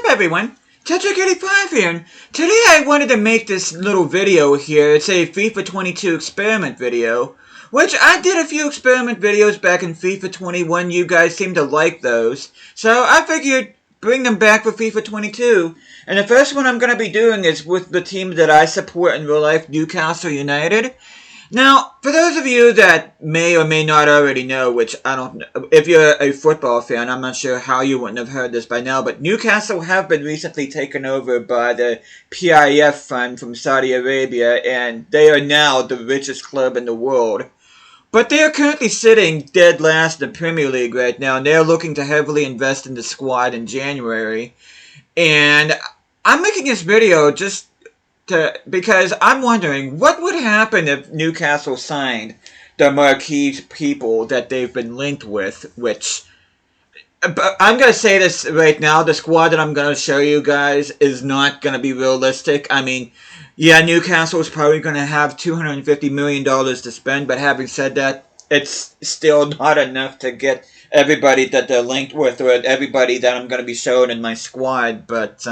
up, everyone? Tetrick85 here, and today I wanted to make this little video here. It's a FIFA 22 experiment video, which I did a few experiment videos back in FIFA 21. You guys seem to like those, so I figured bring them back for FIFA 22. And the first one I'm going to be doing is with the team that I support in real life, Newcastle United. Now, for those of you that may or may not already know, which I don't know, if you're a football fan, I'm not sure how you wouldn't have heard this by now, but Newcastle have been recently taken over by the PIF fund from Saudi Arabia, and they are now the richest club in the world. But they are currently sitting dead last in the Premier League right now, and they are looking to heavily invest in the squad in January. And I'm making this video just because I'm wondering what would happen if Newcastle signed the marquee people that they've been linked with, which, I'm going to say this right now, the squad that I'm going to show you guys is not going to be realistic. I mean, yeah, Newcastle is probably going to have $250 million to spend, but having said that, it's still not enough to get everybody that they're linked with, or everybody that I'm going to be showing in my squad, But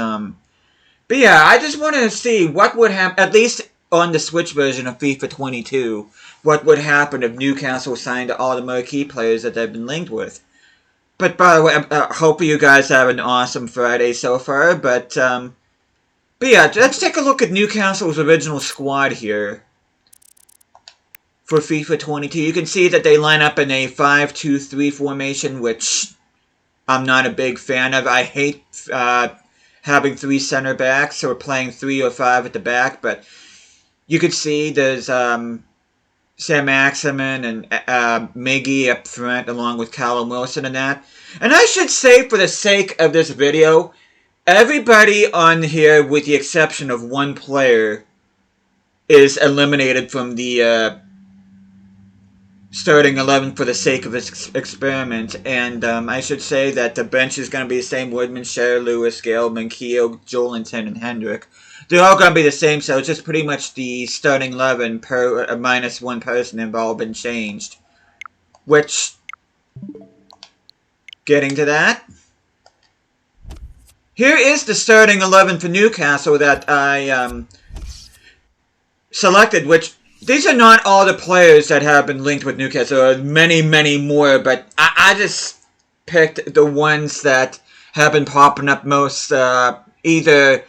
yeah, I just wanted to see what would happen, at least on the Switch version of FIFA 22, what would happen if Newcastle signed all the marquee players that they've been linked with. But by the way, I hope you guys have an awesome Friday so far, but yeah, let's take a look at Newcastle's original squad here for FIFA 22. You can see that they line up in a 5-2-3 formation, which I'm not a big fan of. I hate having three center backs or playing 3 or 5 at the back, but you could see there's Sam Maximin and Miggy up front along with Callum Wilson and that. And I should say, for the sake of this video, everybody on here, with the exception of one player, is eliminated from the starting 11 for the sake of this experiment. And I should say that the bench is going to be the same: Woodman, Sher, Lewis, Gale, Manquillo, Jolinton, and Hendrick. They're all going to be the same, so it's just pretty much the starting 11 per minus one person have all been changed. Which, getting to that, here is the starting 11 for Newcastle that I selected, which these are not all the players that have been linked with Newcastle. There are many, many more, but I just picked the ones that have been popping up most, either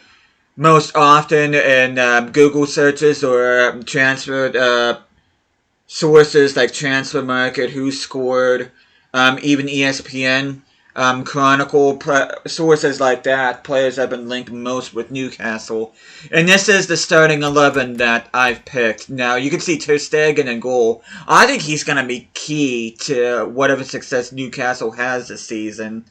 most often in Google searches or transfer sources like Transfer Market, Who Scored, even ESPN. Chronicle, sources like that, players have been linked most with Newcastle. And this is the starting 11 that I've picked. Now, you can see Ter Stegen in goal. I think he's going to be key to whatever success Newcastle has this season.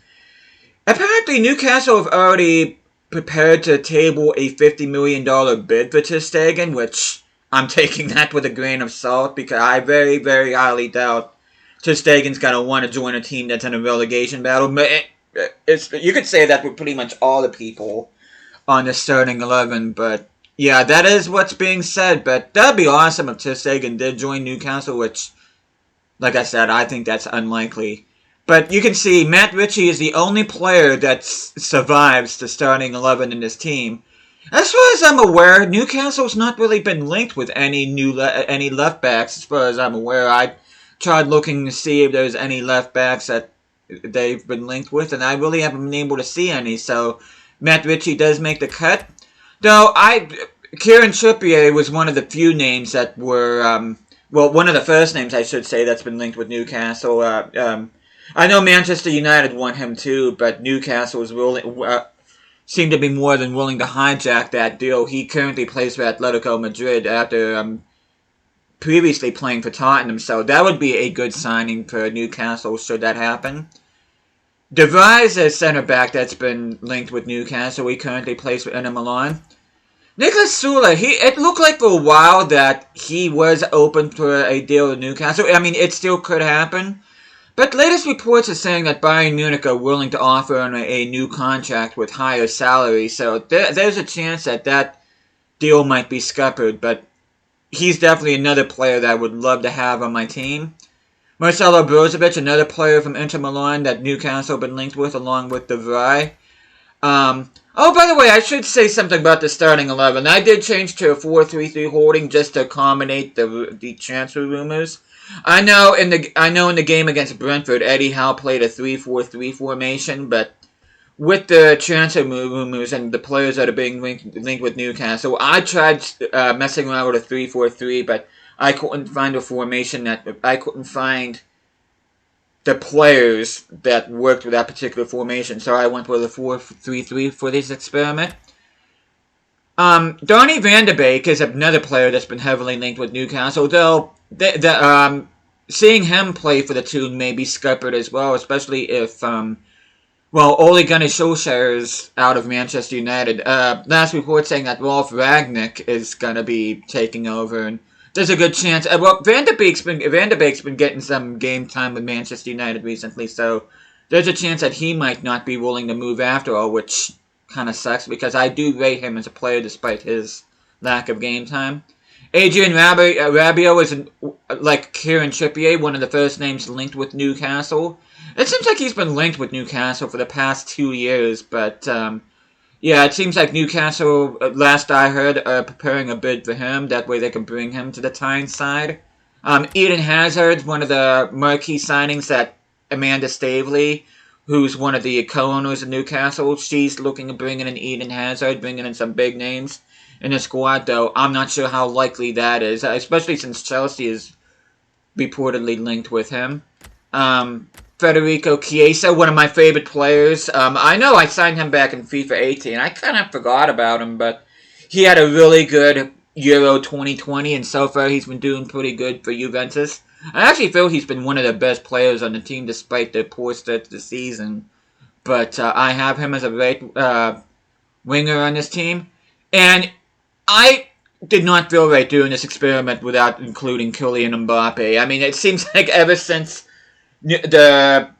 Apparently, Newcastle have already prepared to table a $50 million bid for Ter Stegen, which I'm taking that with a grain of salt, because I very, very highly doubt Ter Stegen's going to want to join a team that's in a relegation battle. But you could say that with pretty much all the people on the starting 11. But yeah, that is what's being said. But that would be awesome if Ter Stegen did join Newcastle, which, like I said, I think that's unlikely. But you can see Matt Ritchie is the only player that survives the starting 11 in this team. As far as I'm aware, Newcastle's not really been linked with any any left backs. As far as I'm aware, I tried looking to see if there's any left backs that they've been linked with, and I really haven't been able to see any, so Matt Ritchie does make the cut. Though, Kieran Trippier was one of the few names that were, well, one of the first names, I should say, that's been linked with Newcastle. I know Manchester United want him too, but Newcastle is seemed to be more than willing to hijack that deal. He currently plays for Atletico Madrid after previously playing for Tottenham, so that would be a good signing for Newcastle should that happen. De Vrij is center back that's been linked with Newcastle. He currently plays for Inter Milan. Nicolas Sula, it looked like for a while that he was open for a deal with Newcastle. I mean, it still could happen. But latest reports are saying that Bayern Munich are willing to offer him a new contract with higher salary, so there's a chance that that deal might be scuppered, but he's definitely another player that I would love to have on my team. Marcelo Brozovic, another player from Inter Milan that Newcastle have been linked with, along with De Vrij. Oh, by the way, I should say something about the starting 11. I did change to a 4-3-3 holding just to accommodate the transfer rumors. I know in the game against Brentford, Eddie Howe played a 3-4-3 formation, but with the transfer rumors and the players that are being linked with Newcastle, I tried messing around with a 3-4-3, but I couldn't find a formation I couldn't find the players that worked with that particular formation, so I went with a 4-3-3 for this experiment. Donny van de Beek is another player that's been heavily linked with Newcastle, though seeing him play for the team may be scuppered as well, especially if Ole Gunnar Solskjaer is out of Manchester United. Last report saying that Rolf Ragnick is going to be taking over, and there's a good chance. Van de Beek's been getting some game time with Manchester United recently, so there's a chance that he might not be willing to move after all, which kind of sucks because I do rate him as a player despite his lack of game time. Adrian Rabiot is, like Kieran Trippier, one of the first names linked with Newcastle. It seems like he's been linked with Newcastle for the past 2 years, but yeah, it seems like Newcastle, last I heard, are preparing a bid for him. That way they can bring him to the Tyneside. Eden Hazard, one of the marquee signings that Amanda Staveley, who's one of the co-owners of Newcastle, she's looking to bring in Eden Hazard, bringing in some big names in the squad, though I'm not sure how likely that is, especially since Chelsea is reportedly linked with him. Federico Chiesa, one of my favorite players. I know I signed him back in FIFA 18. I kind of forgot about him, but he had a really good Euro 2020, and so far he's been doing pretty good for Juventus. I actually feel he's been one of the best players on the team despite the poor start to the season. But I have him as a right winger on this team. And I did not feel right doing this experiment without including Kylian Mbappe. I mean, it seems like ever since the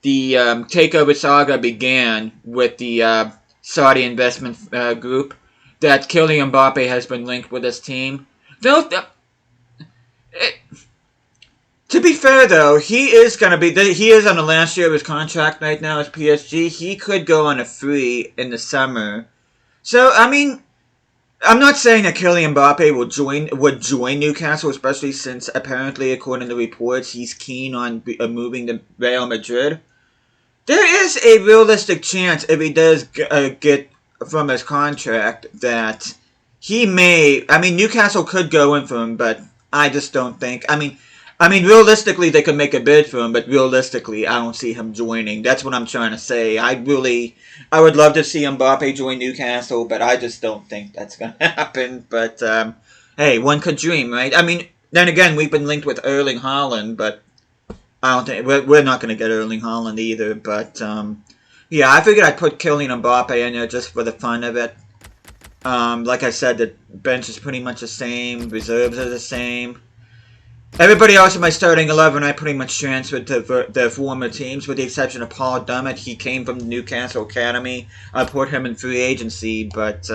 takeover saga began with the Saudi investment group, that Kylian Mbappe has been linked with this team. Though, to be fair though, he is on the last year of his contract right now as PSG. He could go on a free in the summer. So I mean, I'm not saying that Kylian Mbappe would join Newcastle, especially since apparently, according to reports, he's keen on moving to Real Madrid. There is a realistic chance, if he does get from his contract, that he may. I mean, Newcastle could go in for him, but I just don't think. I mean, realistically, they could make a bid for him, but realistically, I don't see him joining. That's what I'm trying to say. I would love to see Mbappe join Newcastle, but I just don't think that's going to happen. But, hey, one could dream, right? I mean, then again, we've been linked with Erling Haaland, but I don't think, we're not going to get Erling Haaland either. But, yeah, I figured I'd put Kylian Mbappe in there just for the fun of it. Like I said, the bench is pretty much the same. Reserves are the same. Everybody else in my starting 11, I pretty much transferred to their former teams, with the exception of Paul Dummett. He came from the Newcastle Academy. I put him in free agency, but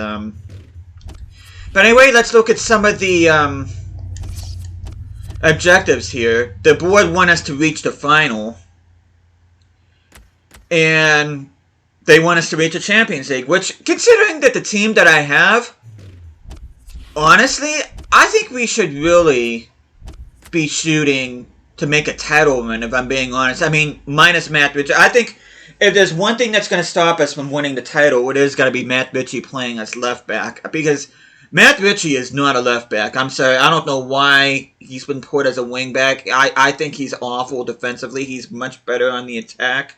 anyway, let's look at some of the objectives here. The board want us to reach the final, and they want us to reach the Champions League, which, considering that the team that I have, honestly, I think we should really be shooting to make a title run, if I'm being honest. I mean, minus Matt Ritchie. I think if there's one thing that's going to stop us from winning the title, it is going to be Matt Ritchie playing as left back, because Matt Ritchie is not a left back. I'm sorry, I don't know why he's been put as a wing back. I think he's awful defensively. He's much better on the attack.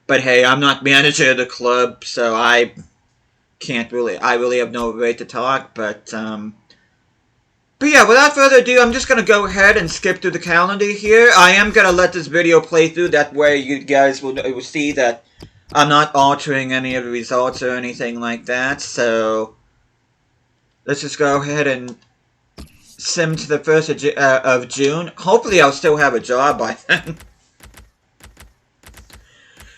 But hey, I'm not manager of the club, so I really have no right to talk, but yeah, without further ado, I'm just going to go ahead and skip through the calendar here. I am going to let this video play through, that way you guys will see that I'm not altering any of the results or anything like that. So, let's just go ahead and sim to the 1st of June. Hopefully I'll still have a job by then.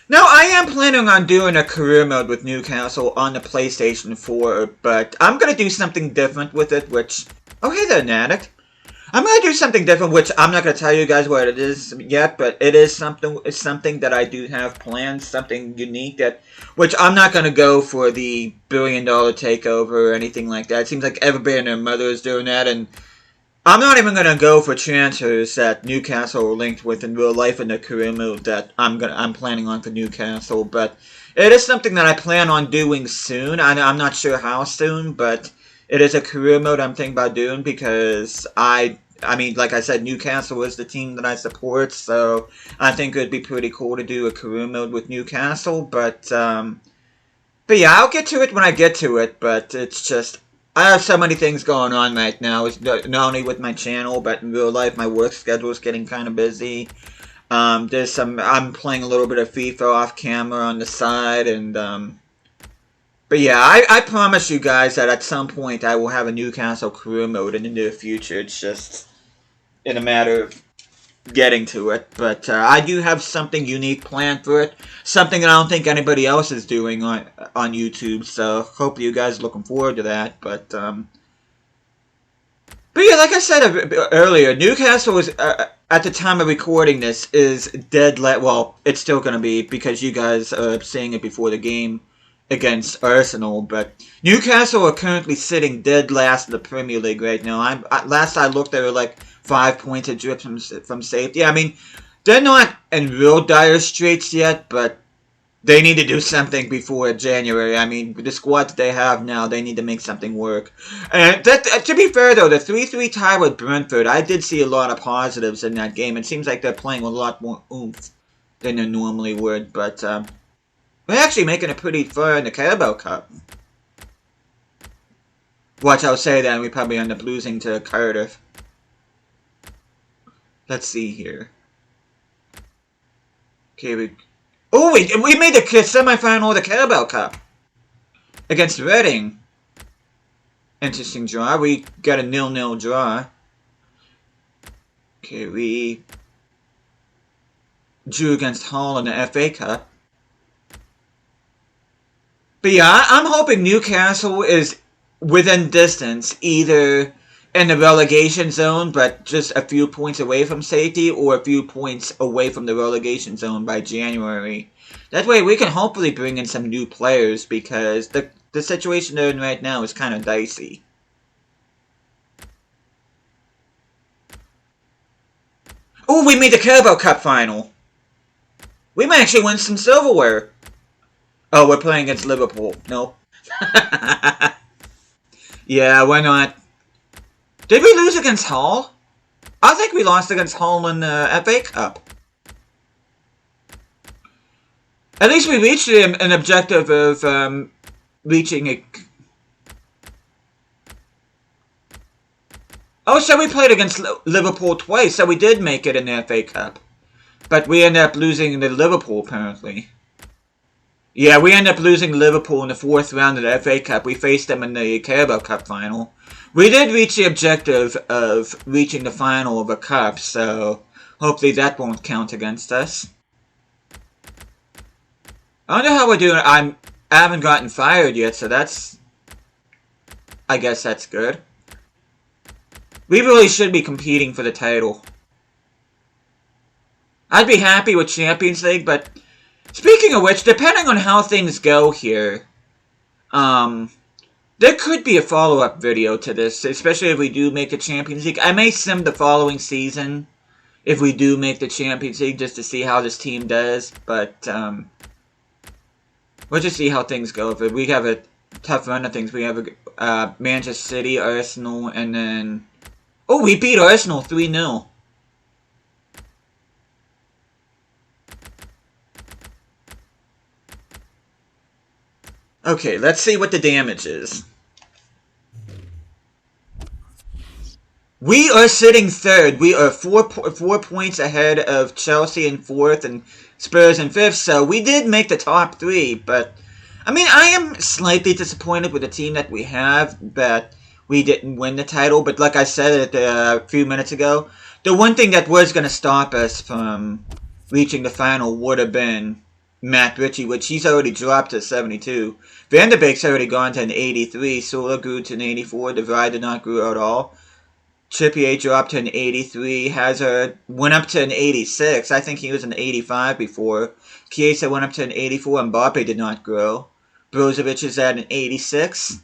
Now, I am planning on doing a career mode with Newcastle on the PlayStation 4, but I'm going to do something different with it, which... Oh, hey there, Nadic. I'm gonna do something different, which I'm not gonna tell you guys what it is yet, but it is something. It's something that I do have planned, something unique that, which I'm not gonna go for the $1 billion takeover or anything like that. It seems like everybody and their mother is doing that, and I'm not even gonna go for transfers that Newcastle are linked with in real life in the career mode that I'm planning on for Newcastle. But it is something that I plan on doing soon. I'm not sure how soon, but it is a career mode I'm thinking about doing because I mean, like I said, Newcastle is the team that I support, so I think it'd be pretty cool to do a career mode with Newcastle. But yeah, I'll get to it when I get to it. But it's just I have so many things going on right now. It's not only with my channel, but in real life, my work schedule is getting kind of busy. I'm playing a little bit of FIFA off camera on the side, and but yeah, I promise you guys that at some point I will have a Newcastle career mode in the near future. It's just in a matter of getting to it. But I do have something unique planned for it. Something that I don't think anybody else is doing on YouTube. So hopefully you guys are looking forward to that. But yeah, like I said earlier, Newcastle is at the time of recording this is dead. Well, it's still going to be because you guys are seeing it before the game against Arsenal. But Newcastle are currently sitting dead last in the Premier League right now. Last I looked, they were like 5 points adrift from safety. I mean, they're not in real dire straits yet, but they need to do something before January. I mean, the squad that they have now, they need to make something work. And to be fair, though, the 3-3 tie with Brentford, I did see a lot of positives in that game. It seems like they're playing with a lot more oomph than they normally would. But we're actually making it pretty far in the Carabao Cup. Watch, I'll say that, and we probably end up losing to Cardiff. Let's see here. Okay, we made the semi-final of the Carabao Cup against Reading. Interesting draw. We got a 0-0 draw. Okay, we drew against Hull in the FA Cup. But yeah, I'm hoping Newcastle is within distance, either in the relegation zone, but just a few points away from safety, or a few points away from the relegation zone by January. That way we can hopefully bring in some new players, because the situation they're in right now is kind of dicey. Oh, we made the Carabao Cup final. We might actually win some silverware. Oh, we're playing against Liverpool. Nope. Yeah, why not? Did we lose against Hull? I think we lost against Hull in the FA Cup. At least we reached an objective of reaching a... Oh, so we played against Liverpool twice, so we did make it in the FA Cup. But we ended up losing to Liverpool, apparently. Yeah, we ended up losing Liverpool in the 4th round of the FA Cup. We faced them in the Carabao Cup final. We did reach the objective of reaching the final of a cup, so hopefully that won't count against us. I wonder how we're doing. I haven't gotten fired yet, so that's... I guess that's good. We really should be competing for the title. I'd be happy with Champions League, but... Speaking of which, depending on how things go here, there could be a follow-up video to this, especially if we do make the Champions League. I may sim the following season if we do make the Champions League, just to see how this team does, but we'll just see how things go. If we have a tough run of things, we have Manchester City, Arsenal, and then... Oh, we beat Arsenal 3-0. Okay, let's see what the damage is. We are sitting 3rd. We are 4 points ahead of Chelsea in 4th and Spurs in 5th. So we did make the top 3. But, I mean, I am slightly disappointed with the team that we have, that we didn't win the title. But like I said a few minutes ago, the one thing that was going to stop us from reaching the final would have been Matt Ritchie, which he's already dropped to 72. Van de Beek's already gone to an 83. Sola grew to an 84. De Vrij did not grow at all. Trippier dropped to an 83. Hazard went up to an 86. I think he was an 85 before. Chiesa went up to an 84. Mbappe did not grow. Brozovic is at an 86.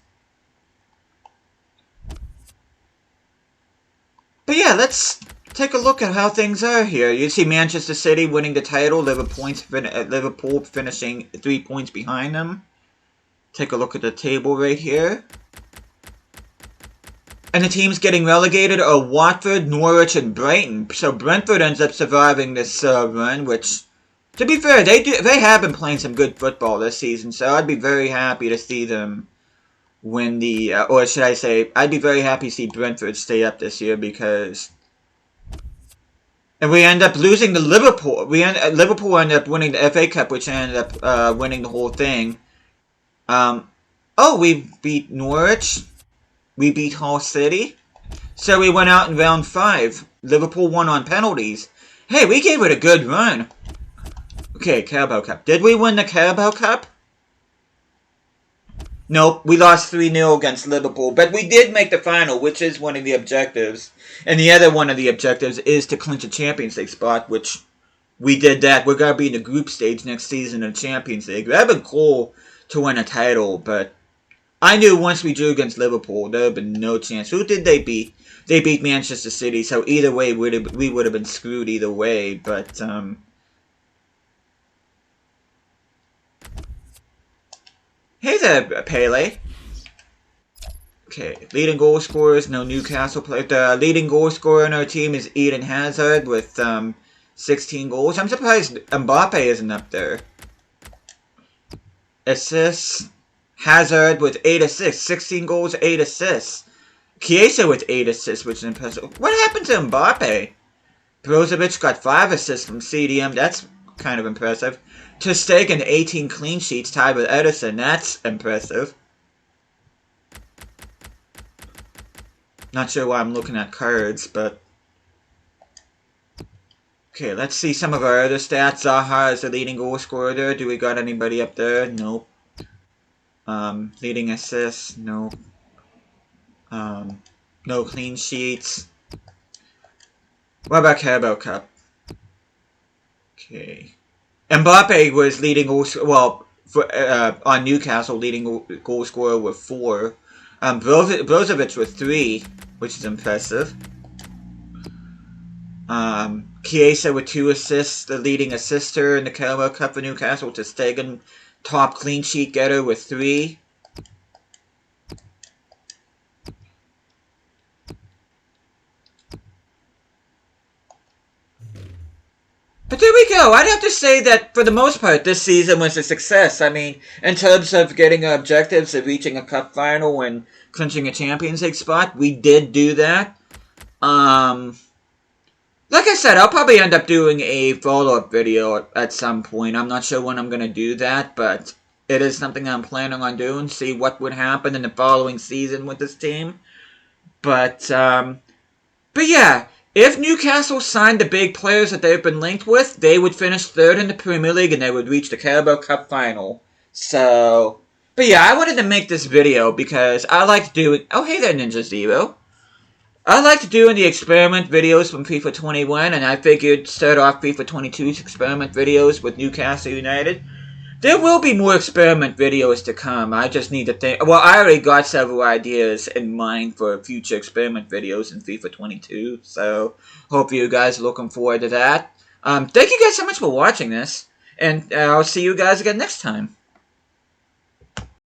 But yeah, let's take a look at how things are here. You see Manchester City winning the title. Liverpool finishing 3 points behind them. Take a look at the table right here. And the teams getting relegated are Watford, Norwich, and Brighton. So Brentford ends up surviving this run, which, to be fair, they have been playing some good football this season. So I'd be very happy to see them win the, or should I say, I'd be very happy to see Brentford stay up this year because, and we end up losing to Liverpool. Liverpool ended up winning the FA Cup, which ended up winning the whole thing. We beat Norwich. We beat Hull City. So we went out in round 5. Liverpool won on penalties. Hey, we gave it a good run. Okay, Carabao Cup. Did we win the Carabao Cup? Nope, we lost 3-0 against Liverpool. But we did make the final, which is one of the objectives. And the other one of the objectives is to clinch a Champions League spot, which we did that. We're going to be in the group stage next season in the Champions League. That would have been cool to win a title, but I knew once we drew against Liverpool, there would have been no chance. Who did they beat? They beat Manchester City, so either way, we would have been screwed either way, but, hey there, Pele. Okay, leading goal scorers, no Newcastle player. The leading goal scorer on our team is Eden Hazard with, 16 goals. I'm surprised Mbappe isn't up there. Assists. Hazard with 8 assists, 16 goals, 8 assists. Chiesa with 8 assists, which is impressive. What happened to Mbappe? Brozovic got 5 assists from CDM, that's kind of impressive. Ter Stegen, 18 clean sheets, tied with Edison, that's impressive. Not sure why I'm looking at cards, but... Okay, let's see some of our other stats. Zaha is the leading goal scorer there. Do we got anybody up there? Nope. Leading assists, no. No clean sheets. What about Carabao Cup? Okay. Mbappe was leading on Newcastle, leading goal scorer with 4. Brozovic with 3, which is impressive. Chiesa with 2 assists, the leading assister in the Carabao Cup for Newcastle. Ter Stegen, top clean sheet getter with 3. But there we go. I'd have to say that for the most part, this season was a success. I mean, in terms of getting our objectives of reaching a cup final and clinching a Champions League spot, we did do that. Like I said, I'll probably end up doing a follow-up video at some point. I'm not sure when I'm going to do that, but it is something I'm planning on doing. See what would happen in the following season with this team. But yeah, if Newcastle signed the big players that they've been linked with, they would finish 3rd in the Premier League and they would reach the Carabao Cup final. So, but yeah, I wanted to make this video because I like doing... Oh, hey there, Ninja Zero. I like doing the experiment videos from FIFA 21, and I figured start off FIFA 22's experiment videos with Newcastle United. There will be more experiment videos to come. I just need to think... Well, I already got several ideas in mind for future experiment videos in FIFA 22, so hope you guys are looking forward to that. Thank you guys so much for watching this, and I'll see you guys again next time.